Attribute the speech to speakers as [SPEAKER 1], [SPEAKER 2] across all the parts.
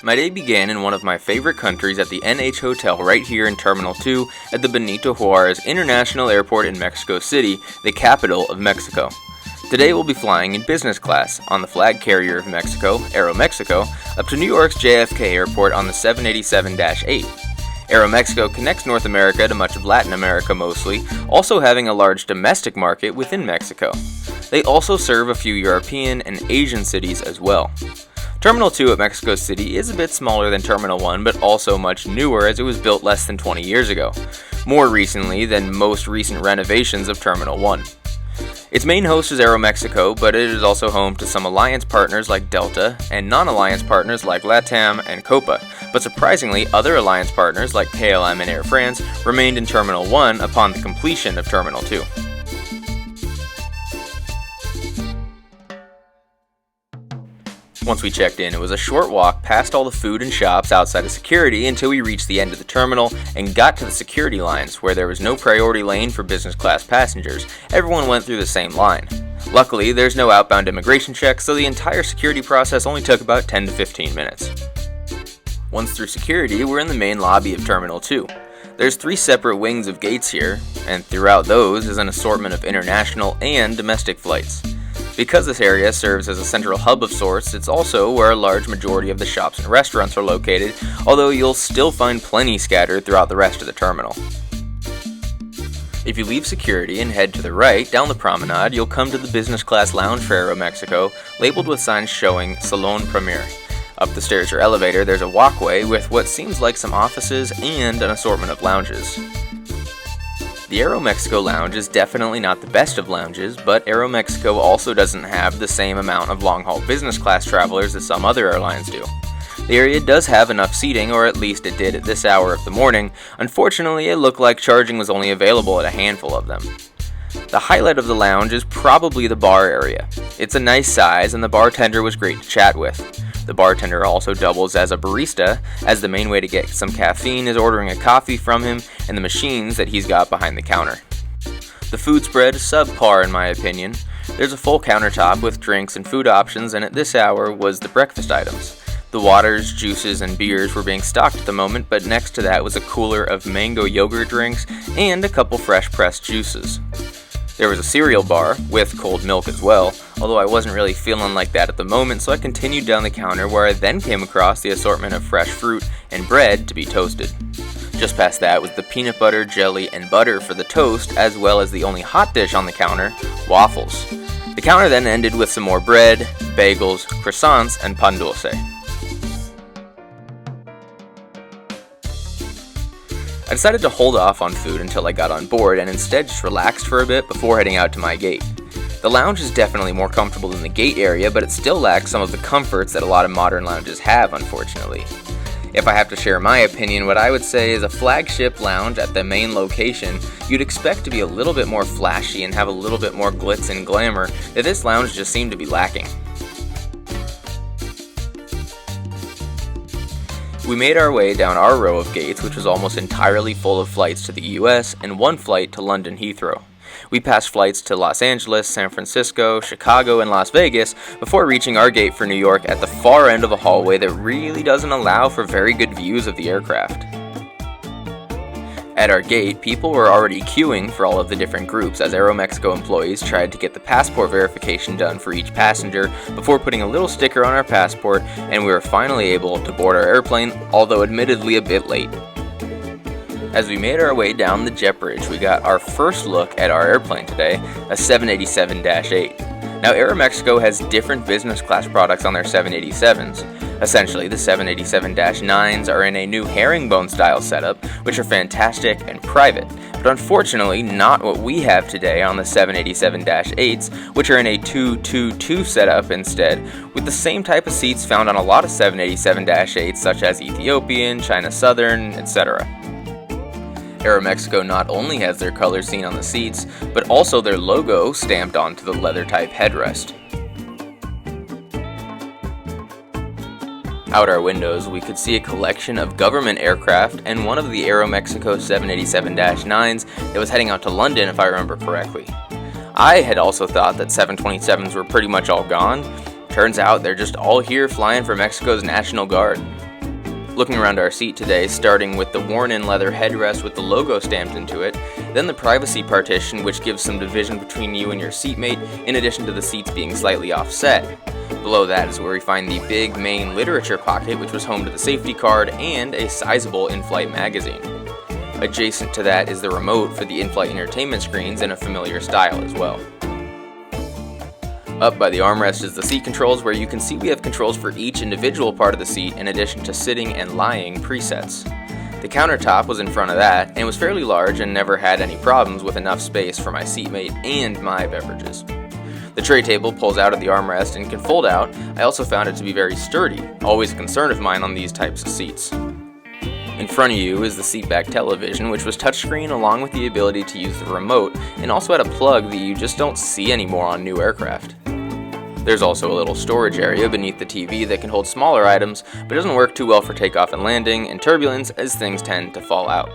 [SPEAKER 1] My day began in one of my favorite countries at the NH Hotel right here in Terminal 2 at the Benito Juarez International Airport in Mexico City, the capital of Mexico. Today we'll be flying in business class on the flag carrier of Mexico, Aeromexico, up to New York's JFK Airport on the 787-8. Aeromexico connects North America to much of Latin America mostly, also having a large domestic market within Mexico. They also serve a few European and Asian cities as well. Terminal 2 at Mexico City is a bit smaller than Terminal 1, but also much newer as it was built less than 20 years ago, more recently than most recent renovations of Terminal 1. Its main host is Aeromexico, but it is also home to some alliance partners like Delta and non-alliance partners like LATAM and Copa, but surprisingly other alliance partners like KLM and Air France remained in Terminal 1 upon the completion of Terminal 2. Once we checked in, it was a short walk past all the food and shops outside of security until we reached the end of the terminal and got to the security lines where there was no priority lane for business class passengers. Everyone went through the same line. Luckily, there's no outbound immigration checks, so the entire security process only took about 10 to 15 minutes. Once through security, we're in the main lobby of Terminal 2. There's 3 separate wings of gates here, and throughout those is an assortment of international and domestic flights. Because this area serves as a central hub of sorts, it's also where a large majority of the shops and restaurants are located, although you'll still find plenty scattered throughout the rest of the terminal. If you leave security and head to the right, down the promenade, you'll come to the business class lounge for Aeromexico, labeled with signs showing Salón Premier. Up the stairs or elevator, there's a walkway with what seems like some offices and an assortment of lounges. The Aeromexico lounge is definitely not the best of lounges, but Aeromexico also doesn't have the same amount of long-haul business class travelers as some other airlines do. The area does have enough seating, or at least it did at this hour of the morning. Unfortunately, it looked like charging was only available at a handful of them. The highlight of the lounge is probably the bar area. It's a nice size, and the bartender was great to chat with. The bartender also doubles as a barista, as the main way to get some caffeine is ordering a coffee from him and the machines that he's got behind the counter. The food spread is subpar in my opinion. There's a full countertop with drinks and food options, and at this hour was the breakfast items. The waters, juices, and beers were being stocked at the moment, but next to that was a cooler of mango yogurt drinks and a couple fresh pressed juices. There was a cereal bar, with cold milk as well, although I wasn't really feeling like that at the moment, so I continued down the counter where I then came across the assortment of fresh fruit and bread to be toasted. Just past that was the peanut butter, jelly, and butter for the toast, as well as the only hot dish on the counter, waffles. The counter then ended with some more bread, bagels, croissants, and pan dulce. I decided to hold off on food until I got on board and instead just relaxed for a bit before heading out to my gate. The lounge is definitely more comfortable than the gate area, but it still lacks some of the comforts that a lot of modern lounges have, unfortunately. If I have to share my opinion, what I would say is a flagship lounge at the main location, you'd expect to be a little bit more flashy and have a little bit more glitz and glamour that this lounge just seemed to be lacking. We made our way down our row of gates, which was almost entirely full of flights to the US and one flight to London Heathrow. We passed flights to Los Angeles, San Francisco, Chicago, and Las Vegas before reaching our gate for New York at the far end of a hallway that really doesn't allow for very good views of the aircraft. At our gate, people were already queuing for all of the different groups as Aeromexico employees tried to get the passport verification done for each passenger before putting a little sticker on our passport, and we were finally able to board our airplane, although admittedly a bit late. As we made our way down the jet bridge, we got our first look at our airplane today, a 787-8. Now, Aeromexico has different business class products on their 787s. Essentially, the 787-9s are in a new herringbone style setup, which are fantastic and private, but unfortunately not what we have today on the 787-8s, which are in a 2-2-2 setup instead, with the same type of seats found on a lot of 787-8s such as Ethiopian, China Southern, etc. Aeromexico not only has their colors seen on the seats, but also their logo stamped onto the leather-type headrest. Out our windows, we could see a collection of government aircraft and one of the Aeromexico 787-9s that was heading out to London, if I remember correctly. I had also thought that 727s were pretty much all gone. Turns out they're just all here flying for Mexico's National Guard. Looking around our seat today, starting with the worn-in leather headrest with the logo stamped into it, then the privacy partition which gives some division between you and your seatmate, in addition to the seats being slightly offset. Below that is where we find the big main literature pocket, which was home to the safety card and a sizable in-flight magazine. Adjacent to that is the remote for the in-flight entertainment screens in a familiar style as well. Up by the armrest is the seat controls, where you can see we have controls for each individual part of the seat in addition to sitting and lying presets. The countertop was in front of that and was fairly large and never had any problems with enough space for my seatmate and my beverages. The tray table pulls out of the armrest and can fold out. I also found it to be very sturdy, always a concern of mine on these types of seats. In front of you is the seatback television, which was touchscreen along with the ability to use the remote, and also had a plug that you just don't see anymore on new aircraft. There's also a little storage area beneath the TV that can hold smaller items, but doesn't work too well for takeoff and landing and turbulence, as things tend to fall out.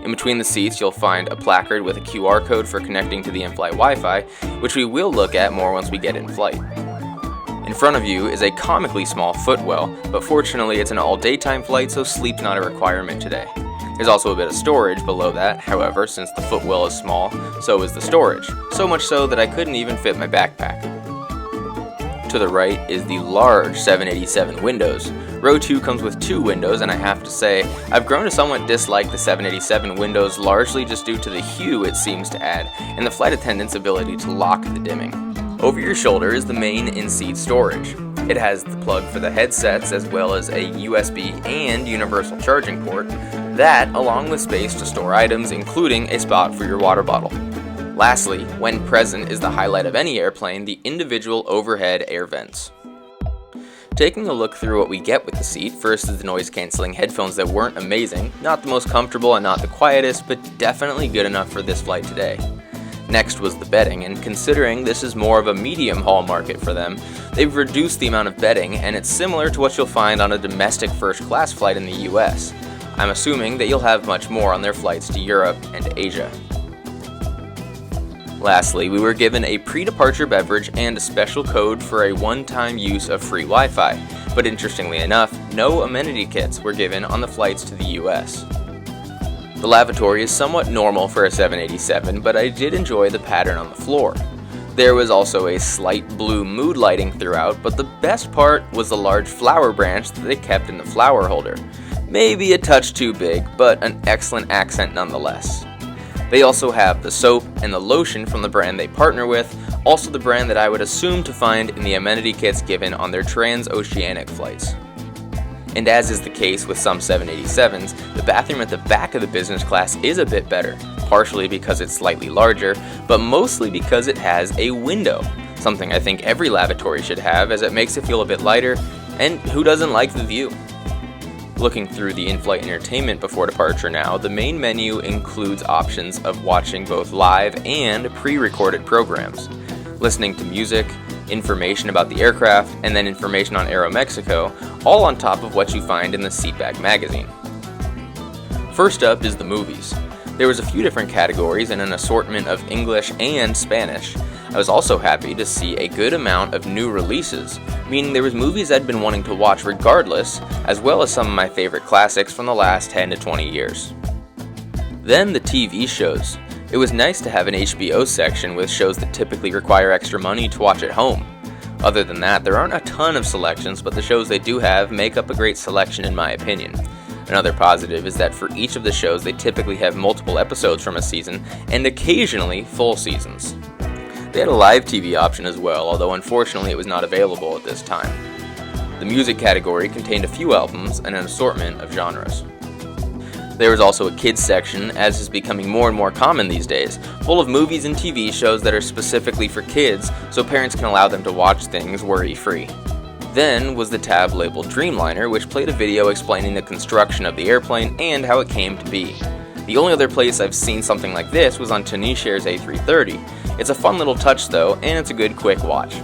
[SPEAKER 1] In between the seats, you'll find a placard with a QR code for connecting to the in-flight Wi-Fi, which we will look at more once we get in flight. In front of you is a comically small footwell, but fortunately it's an all-daytime flight, so sleep's not a requirement today. There's also a bit of storage below that. However, since the footwell is small, so is the storage, so much so that I couldn't even fit my backpack. To the right is the large 787 windows. Row 2 comes with 2 windows, and I have to say, I've grown to somewhat dislike the 787 windows, largely just due to the hue it seems to add, and the flight attendant's ability to lock the dimming. Over your shoulder is the main in-seat storage. It has the plug for the headsets as well as a USB and universal charging port. That, along with space to store items, including a spot for your water bottle. Lastly, when present, is the highlight of any airplane, the individual overhead air vents. Taking a look through what we get with the seat, first is the noise-canceling headphones that weren't amazing, not the most comfortable and not the quietest, but definitely good enough for this flight today. Next was the bedding, and considering this is more of a medium haul market for them, they've reduced the amount of bedding, and it's similar to what you'll find on a domestic first-class flight in the US. I'm assuming that you'll have much more on their flights to Europe and to Asia. Lastly, we were given a pre-departure beverage and a special code for a one-time use of free Wi-Fi, but interestingly enough, no amenity kits were given on the flights to the US. The lavatory is somewhat normal for a 787, but I did enjoy the pattern on the floor. There was also a slight blue mood lighting throughout, but the best part was the large flower branch that they kept in the flower holder. Maybe a touch too big, but an excellent accent nonetheless. They also have the soap and the lotion from the brand they partner with, also the brand that I would assume to find in the amenity kits given on their transoceanic flights. And as is the case with some 787s, the bathroom at the back of the business class is a bit better, partially because it's slightly larger, but mostly because it has a window, something I think every lavatory should have, as it makes it feel a bit lighter, and who doesn't like the view? Looking through the in-flight entertainment before departure now, the main menu includes options of watching both live and pre-recorded programs, listening to music, information about the aircraft, and then information on Aeromexico, all on top of what you find in the seatback magazine. First up is the movies. There was a few different categories and an assortment of English and Spanish. I was also happy to see a good amount of new releases, meaning there was movies I'd been wanting to watch regardless, as well as some of my favorite classics from the last 10 to 20 years. Then the TV shows. It was nice to have an HBO section with shows that typically require extra money to watch at home. Other than that, there aren't a ton of selections, but the shows they do have make up a great selection in my opinion. Another positive is that for each of the shows they typically have multiple episodes from a season, and occasionally full seasons. They had a live TV option as well, although unfortunately it was not available at this time. The music category contained a few albums and an assortment of genres. There was also a kids section, as is becoming more and more common these days, full of movies and TV shows that are specifically for kids, so parents can allow them to watch things worry-free. Then was the tab labeled Dreamliner, which played a video explaining the construction of the airplane and how it came to be. The only other place I've seen something like this was on Tunishair's A330. It's a fun little touch though, and it's a good quick watch.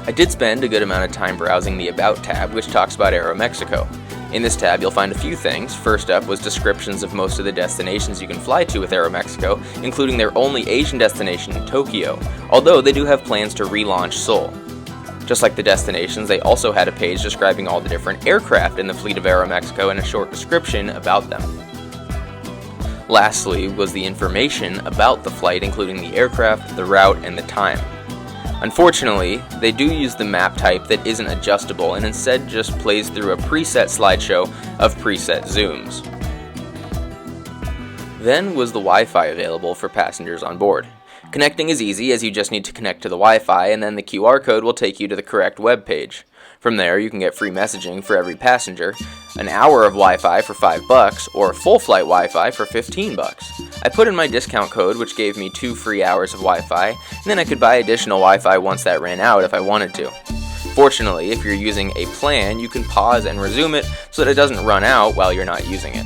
[SPEAKER 1] I did spend a good amount of time browsing the About tab, which talks about Aeromexico. In this tab, you'll find a few things. First up was descriptions of most of the destinations you can fly to with Aeromexico, including their only Asian destination in Tokyo, although they do have plans to relaunch Seoul. Just like the destinations, they also had a page describing all the different aircraft in the fleet of Aeromexico and a short description about them. Lastly was the information about the flight, including the aircraft, the route, and the time. Unfortunately, they do use the map type that isn't adjustable and instead just plays through a preset slideshow of preset zooms. Then was the Wi-Fi available for passengers on board. Connecting is easy, as you just need to connect to the Wi-Fi and then the QR code will take you to the correct web page. From there, you can get free messaging for every passenger, an hour of Wi-Fi for $5, or full flight Wi-Fi for $15. I put in my discount code, which gave me 2 free hours of Wi-Fi, and then I could buy additional Wi-Fi once that ran out if I wanted to. Fortunately, if you're using a plan, you can pause and resume it so that it doesn't run out while you're not using it.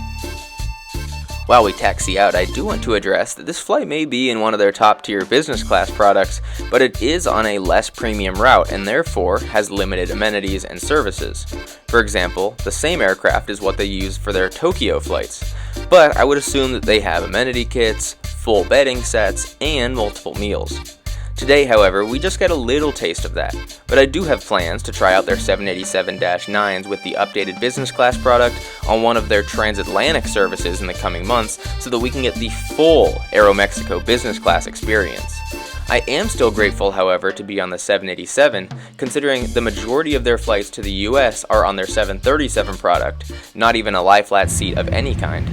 [SPEAKER 1] While we taxi out, I do want to address that this flight may be in one of their top tier business class products, but it is on a less premium route and therefore has limited amenities and services. For example, the same aircraft is what they use for their Tokyo flights, but I would assume that they have amenity kits, full bedding sets, and multiple meals. Today, however, we just get a little taste of that, but I do have plans to try out their 787-9s with the updated business class product on one of their transatlantic services in the coming months so that we can get the full Aeromexico business class experience. I am still grateful, however, to be on the 787, considering the majority of their flights to the US are on their 737 product, not even a lie-flat seat of any kind.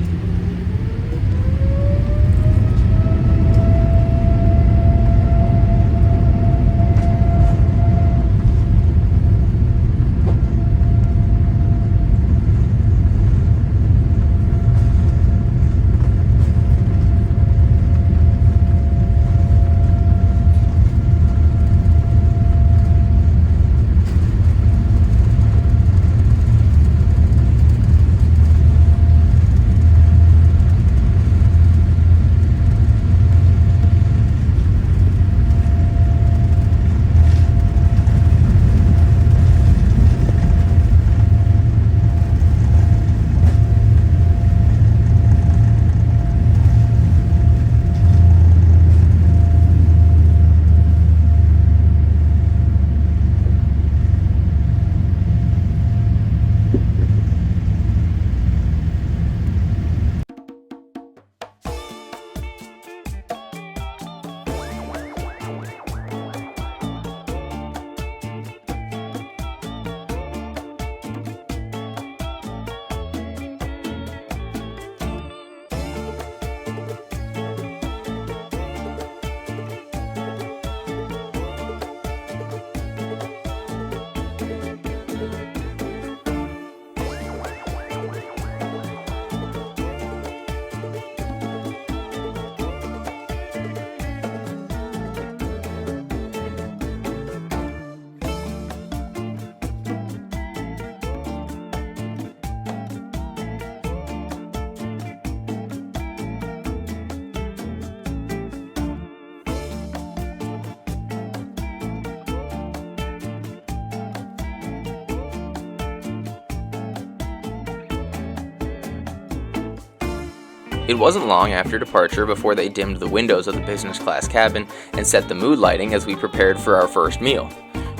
[SPEAKER 1] It wasn't long after departure before they dimmed the windows of the business class cabin and set the mood lighting as we prepared for our first meal.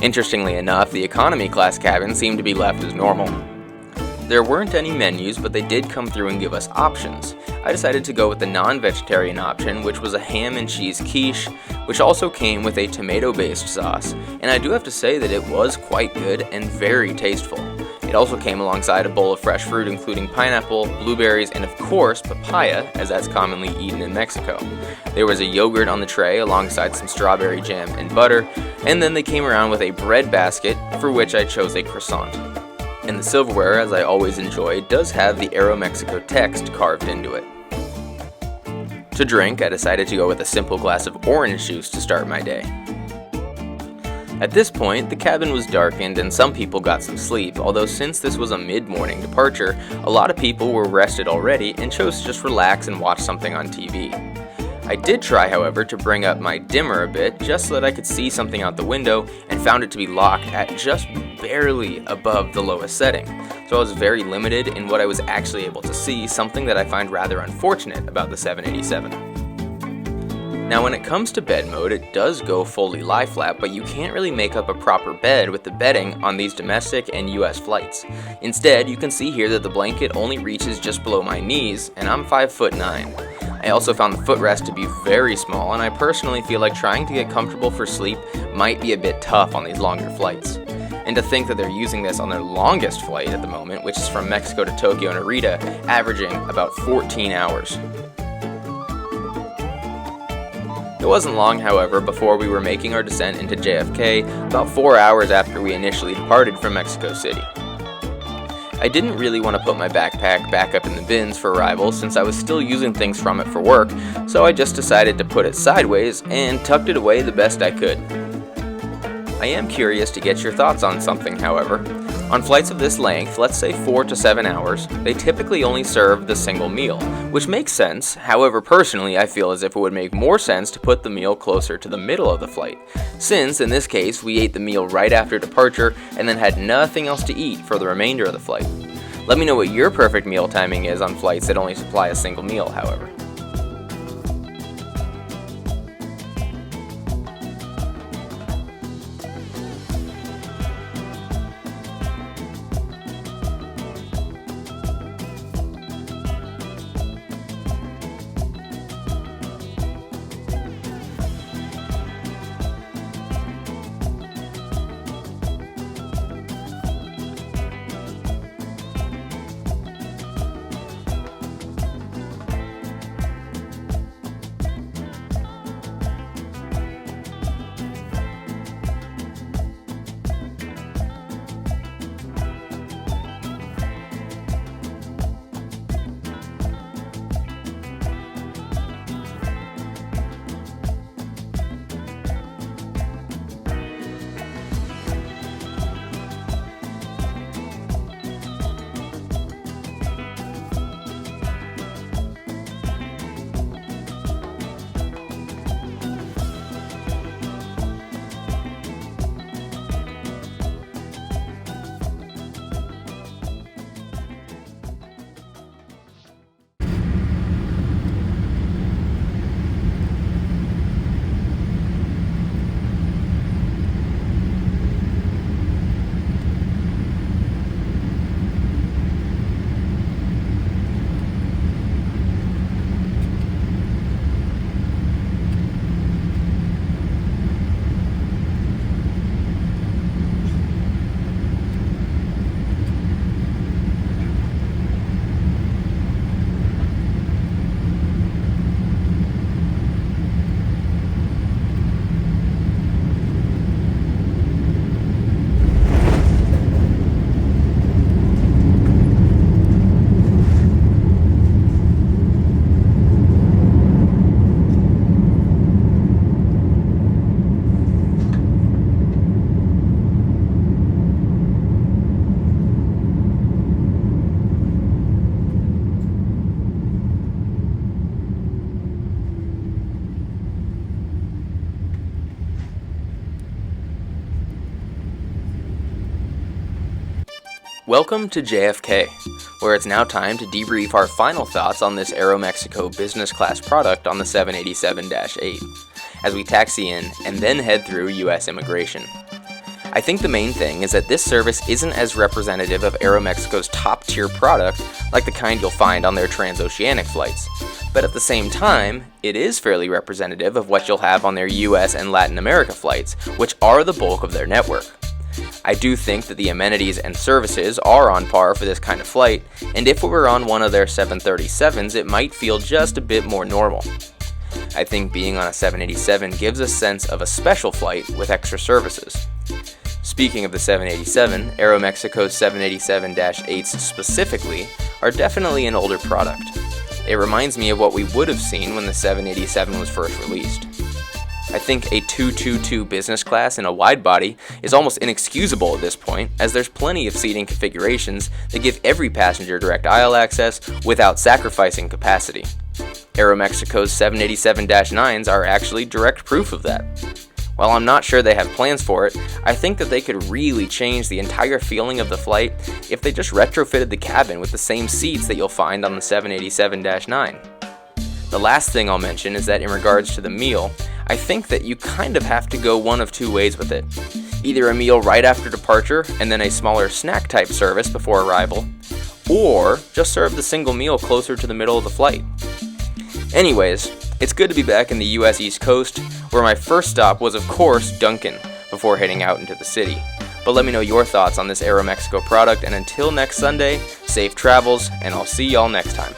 [SPEAKER 1] Interestingly enough, the economy class cabin seemed to be left as normal. There weren't any menus, but they did come through and give us options. I decided to go with the non-vegetarian option, which was a ham and cheese quiche, which also came with a tomato-based sauce, and I do have to say that it was quite good and very tasteful. It also came alongside a bowl of fresh fruit including pineapple, blueberries, and of course papaya, as that's commonly eaten in Mexico. There was a yogurt on the tray alongside some strawberry jam and butter, and then they came around with a bread basket for which I chose a croissant. And the silverware, as I always enjoy, does have the Aeromexico text carved into it. To drink, I decided to go with a simple glass of orange juice to start my day. At this point, the cabin was darkened and some people got some sleep, although since this was a mid-morning departure, a lot of people were rested already and chose to just relax and watch something on TV. I did try, however, to bring up my dimmer a bit just so that I could see something out the window and found it to be locked at just barely above the lowest setting, so I was very limited in what I was actually able to see, something that I find rather unfortunate about the 787. Now when it comes to bed mode, it does go fully lie flat, but you can't really make up a proper bed with the bedding on these domestic and US flights. Instead, you can see here that the blanket only reaches just below my knees, and I'm 5'9". I also found the footrest to be very small, and I personally feel like trying to get comfortable for sleep might be a bit tough on these longer flights. And to think that they're using this on their longest flight at the moment, which is from Mexico to Tokyo and Narita, averaging about 14 hours. It wasn't long, however, before we were making our descent into JFK, about 4 hours after we initially departed from Mexico City. I didn't really want to put my backpack back up in the bins for arrival since I was still using things from it for work, so I just decided to put it sideways and tucked it away the best I could. I am curious to get your thoughts on something, however. On flights of this length, let's say 4 to 7 hours, they typically only serve the single meal, which makes sense. However, personally, I feel as if it would make more sense to put the meal closer to the middle of the flight, since in this case, we ate the meal right after departure and then had nothing else to eat for the remainder of the flight. Let me know what your perfect meal timing is on flights that only supply a single meal, however. Welcome to JFK, where it's now time to debrief our final thoughts on this Aeromexico business class product on the 787-8, as we taxi in and then head through US immigration. I think the main thing is that this service isn't as representative of Aeromexico's top-tier product like the kind you'll find on their transoceanic flights, but at the same time, it is fairly representative of what you'll have on their US and Latin America flights, which are the bulk of their network. I do think that the amenities and services are on par for this kind of flight, and if we were on one of their 737s, it might feel just a bit more normal. I think being on a 787 gives a sense of a special flight with extra services. Speaking of the 787, Aeromexico's 787-8s specifically are definitely an older product. It reminds me of what we would have seen when the 787 was first released. I think a 222 business class in a widebody is almost inexcusable at this point, as there's plenty of seating configurations that give every passenger direct aisle access without sacrificing capacity. Aeromexico's 787-9s are actually direct proof of that. While I'm not sure they have plans for it, I think that they could really change the entire feeling of the flight if they just retrofitted the cabin with the same seats that you'll find on the 787-9. The last thing I'll mention is that in regards to the meal, I think that you kind of have to go one of two ways with it. Either a meal right after departure and then a smaller snack type service before arrival, or just serve the single meal closer to the middle of the flight. Anyways, it's good to be back in the US East Coast, where my first stop was of course Dunkin' before heading out into the city. But let me know your thoughts on this Aeromexico product, and until next Sunday, safe travels, and I'll see y'all next time.